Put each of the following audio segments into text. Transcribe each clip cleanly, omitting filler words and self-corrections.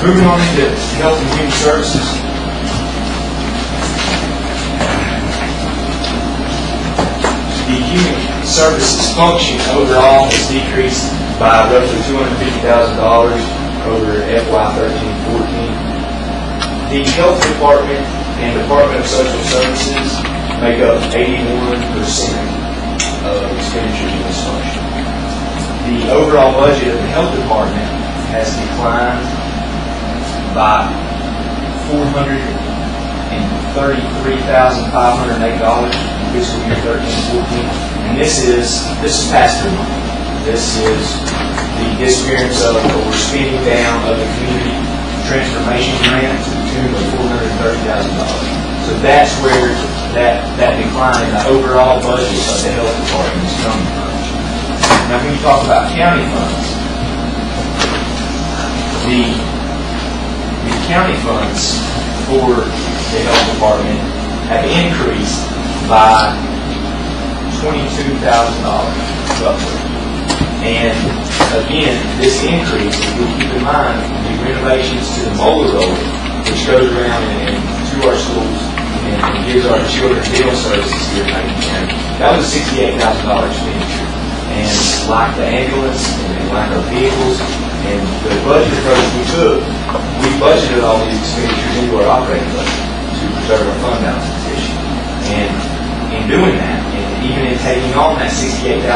Moving on to Health and Human Services. The Human Services function overall has decreased by roughly $250,000 over FY 13-14. The Health Department and Department of Social Services make up 81% of expenditures in this function. The overall budget of the Health Department has declined by $433,508 in fiscal year 13-14, and this is pass-through money. This is the disappearance of, or spending down of the community transformation grant to the tune of $430,000. So that's where that decline in the overall budget of the health department is coming from. Now, when you talk about county funds, the county funds for the health department have increased by $22,000 roughly. And again, this increase, if you'll keep in mind, the renovations to the molar roller, which goes around and to our schools and gives our children dental services here in Macon County, that was a $68,000 expenditure. And like the ambulance and like our vehicles and the budget approach we took, we budgeted all these expenditures into our operating budget to preserve our fund balance position. And in doing that, and even in taking on that $68,000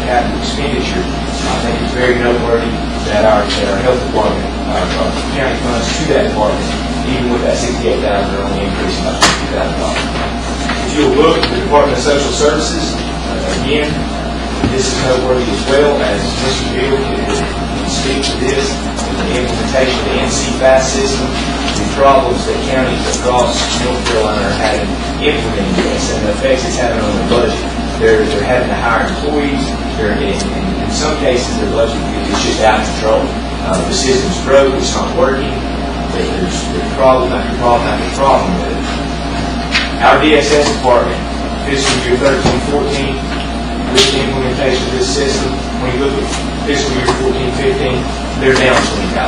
capital expenditure, I think it's very noteworthy that our health department, our county funds to that department, even with that $68,000, are only increasing by $50,000. If you'll look at the Department of Social Services, again, this is noteworthy as well, as Mr. Bill can speak to this, with the implementation of the NC-FAST system, the problems that counties across North Carolina are having implementing this, and the effects it's having on their budget. They're having to hire employees. In some cases, their budget is just out of control. The system's broke. It's not working. There's problem after problem after problem with it. Our DSS department, fiscal year 13-14, with the implementation of this system, when you look at fiscal year 14-15, they're down $20,000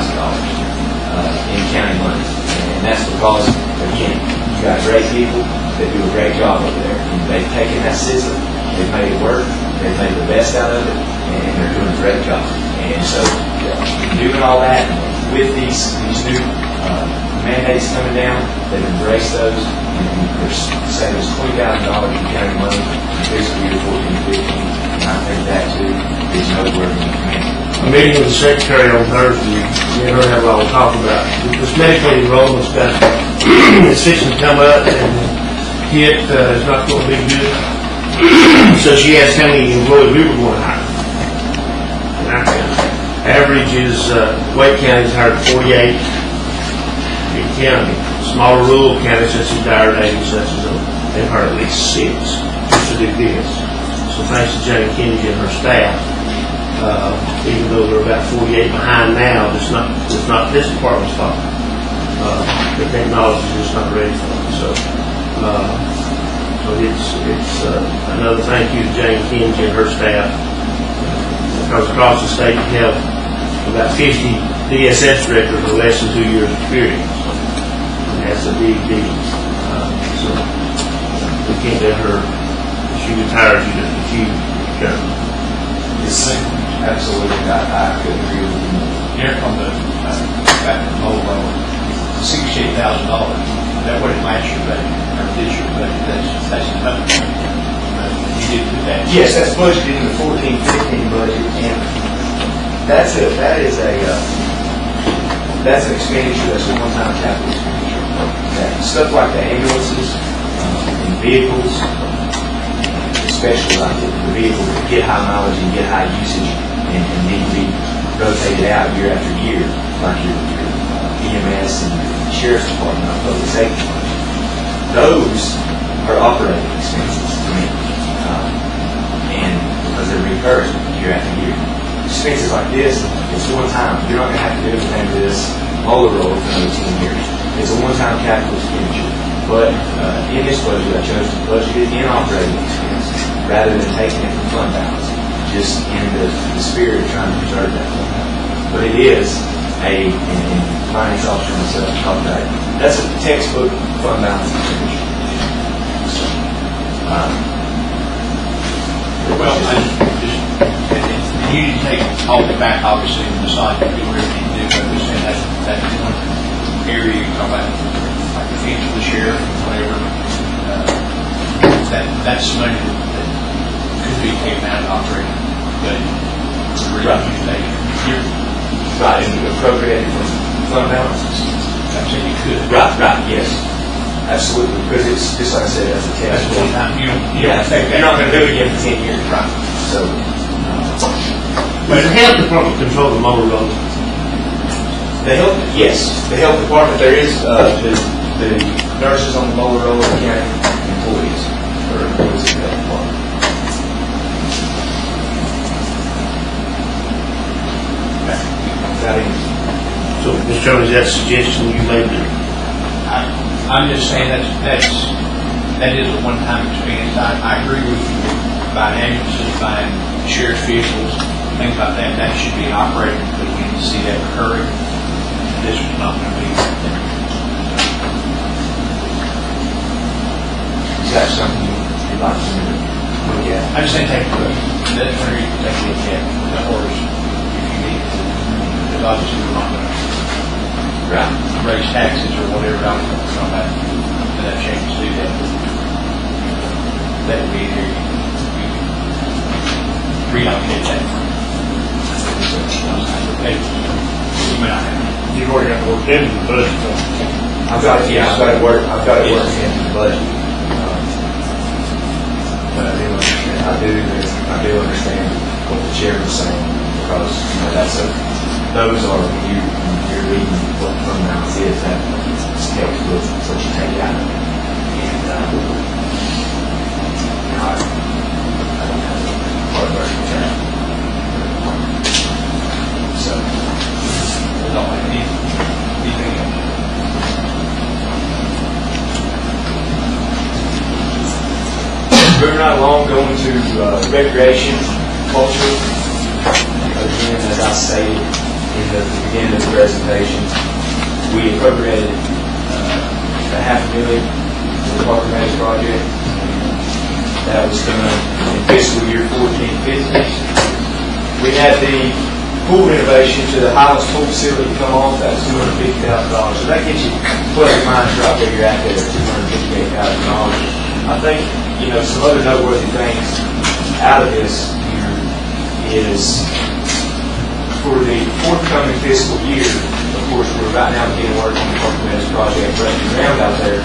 in county money. And that's because, again, you got great people that do a great job over there. And they've taken that system, they've made it work, they've made the best out of it, and they're doing a great job. And so, doing all that with these new mandates coming down, they've embraced those, and they're saving us $20,000 in county money in fiscal year 14-15. And I think that too is noteworthy. A meeting with the secretary on Thursday, me and her have a lot to talk about. This Medicaid enrollment's got it's fixing to come up, and it is not going to be good. So she asked how many employees we were going to hire. And our average is Wake County's hired 48. Big county, smaller rural counties such as Dyer Davis, such as they've hired at least 6 just to do this. So thanks to Jane Kennedy and her staff. Even though they're about 48 behind now, it's not this department's fault. The technology is just not ready for it. So it's another thank you to Jane Kennedy and her staff. Because across the state we have about 50 DSS directors with less than 2 years experience. And that's a big deal. So we can't let her, if she retires, you just refuse to go. Absolutely, I could agree with you. Here on the back of the mobile loan, $68,000. That would match your budget, or this your budget. That's another thing. You did do that. Yes, that's budgeted in the 14-15 budget, and that's an expenditure that's a one-time capital expenditure. Stuff like the ambulances and vehicles, especially like the vehicles that get high mileage and get high usage and need to be rotated out year after year, like your EMS and the Sheriff's Department or Public Safety Department. Those are operating expenses to me, and because they're recurring year after year. Expenses like this, it's one time. You're not going to have to do anything to this molar roller for another 10 years. It's a one-time capital expenditure. But in this budget, I chose to budget it in operating expenses rather than taking it from fund balance, just in the spirit of trying to preserve that fund balance. But it is and finance officer myself to talk about it. That's a textbook fund balance. So, Well, you didn't take all the back, obviously, and decide to do whatever you do, but we're saying that one area you talk about, like the fees for the sheriff, whatever, that's money that could be taken out of operating, but Right. you're right, and appropriated from fund balances. I'm saying you could. Right, yes. Absolutely, because it's, just like I said, that's a That's test. one time, you don't Yeah, take that. you're not gonna do it again for 10 years. Right. So, But the health department control the motor road. the health, yes, the health department, there is, the nurses on the Motorola County employees, or employees of the health department. Without any, So, Mr. Chairman, is that a suggestion you made? I'm just saying that is a one-time expense. I agree with you, buying ambulances, buying sheriff's vehicles, things like that, that should be operating, but we need to see that occurring. This is not going to be. is that something you'd like to look at? I just think take a look. That's where you can take a look at the horse if you need to. Because obviously we're not going to raise taxes or whatever. I don't know about that change to do that. That would be there. You reallocate that. You may not have. You've already got to work into the budget, so. I've got it worked into the budget. But I do understand what the chairman's saying, because, those are, when you're reading what the fund balance is, that helps with what you take out of it. And, I don't have part of our return. So, That's all I need. Anything else? moving right along, going to recreation, culture. Again, as I stated in the beginning of the presentation, we appropriated $500,000 for the Park Range project. That was done in fiscal year 14-15. We had the pool renovation to the Highlands Pool facility come off. That was $250,000. So that gets you plus or minus right where you're at there, $258,000. I think, some other noteworthy things out of this here is for the forthcoming fiscal year. Of course, we're right now beginning work on the Park Range project, breaking ground out there.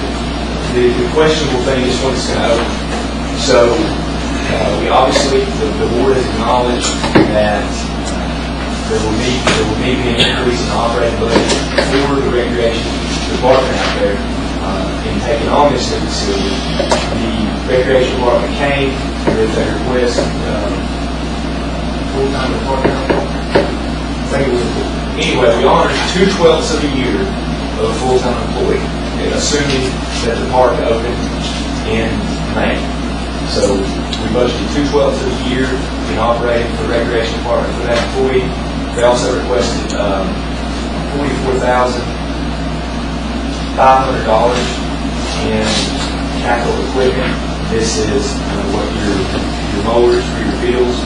The questionable thing is when it's going to open. So, we obviously, the board has acknowledged that there will need to be an increase in operating budget for the recreation department out there in taking on this new facility. The recreation department came with a request, full-time or part-time? I think it was, anyway, we honored 2/12 of a year of a full-time employee, assuming that the park opened in May. So we budgeted 2/12 of a year in operating for the recreation department for that employee. They also requested $44,500 in capital equipment. This is what your mowers for your fields,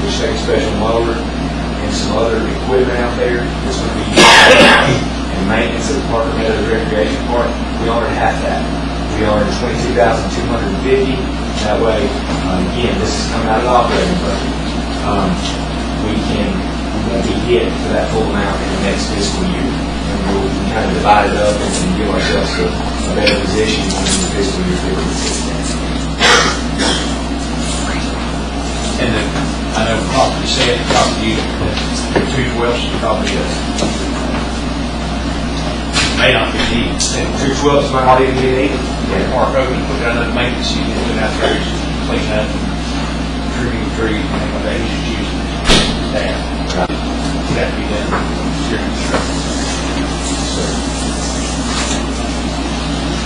which take a special mower, and some other equipment out there that's going to be used in maintenance of the Park and Meadows Recreation Park. We honored half that. We honored $22,250. That way, again, this is coming out of the operating budget. We won't be hit for that full amount in the next fiscal year. And we'll kind of divide it up and give ourselves a better position when the fiscal year 15-16. And then, I know property said, property, 2/12 is probably may not be needed. 2/12 might not even be needed. Park open, put down that maintenance unit, put out there, clean up, trimming trees, and what they just use staff. That be done during construction. So,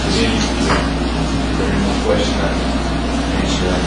is there any more question I can answer that?